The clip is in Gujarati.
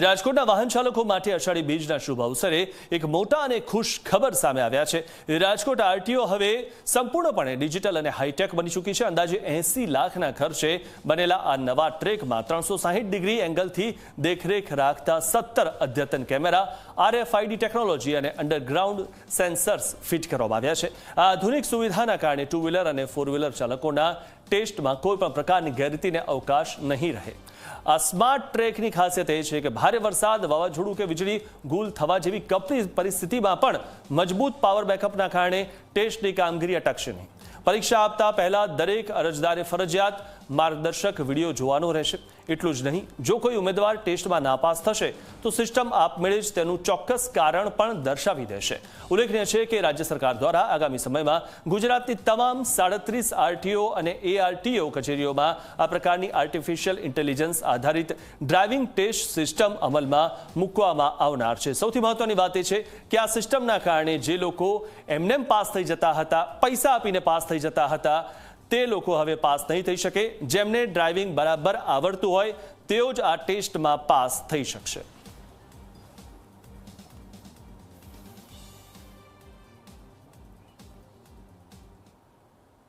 રાજકોટના વાહન ચાલકો માટે અષાઢી બીજના શુભ અવસરે એક મોટા અને ખુશ ખબર સામે આવ્યા છે। રાજકોટ આરટીઓ હવે સંપૂર્ણપણે ડિજિટલ અને હાઈટેક બની ચૂકી છે। અંદાજે 80 લાખના ખર્ચે બનેલા આ નવા ટ્રેકમાં 360 ડિગ્રી એંગલથી દેખરેખ રાખતા 17 અદ્યતન કેમેરા, RFID ટેકનોલોજી અને અંડરગ્રાઉન્ડ સેન્સર્સ ફિટ કરવામાં આવ્યા છે। આ આધુનિક સુવિધાના કારણે ટુ વ્હીલર અને ફોર વ્હીલર ચાલકોના ટેસ્ટમાં કોઈ પણ પ્રકારની ગેરરીતિને અવકાશ નહીં રહે। આ સ્માર્ટ ટ્રેકની ખાસિયત એ છે કે ભારે વરસાદ, વાવાઝોડું કે વીજળી ગુલ થવા જેવી કપરી પરિસ્થિતિમાં પણ મજબૂત પાવર બેકઅપના કારણે ટેસ્ટની કામગીરી અટકશે નહીં। પરીક્ષા આપતા પહેલા દરેક અરજદારે ફરજિયાત માર્ગદર્શક વિડીયો જોવાનો રહેશે। એટલું જ નહીં, જો કોઈ ઉમેદવાર ટેસ્ટમાં નાપાસ થશે તો સિસ્ટમ આપમેળે જ તેનું ચોક્કસ કારણ પણ દર્શાવી દેશે। ઉલ્લેખનીય છે કે રાજ્ય સરકાર દ્વારા આગામી સમયમાં ગુજરાતની તમામ 37 આરટીઓ અને એઆરટીઓ કચેરીઓમાં આ પ્રકારની આર્ટિફિશિયલ ઇન્ટેલિજન્સ આધારિત ડ્રાઇવિંગ ટેસ્ટ સિસ્ટમ અમલમાં મૂકવામાં આવનાર છે। સૌથી મહત્વની વાત એ છે કે આ સિસ્ટમના કારણે જે લોકો એમનેમ પાસ થઈ જતા હતા, પૈસા આપીને પાસ થઈ જતા હતા, તે લોકો હવે પાસ નહીં થઈ શકે। જેમને ડ્રાઇવિંગ બરાબર આવડતું હોય તેઓ જ આ ટેસ્ટમાં પાસ થઈ શકશે।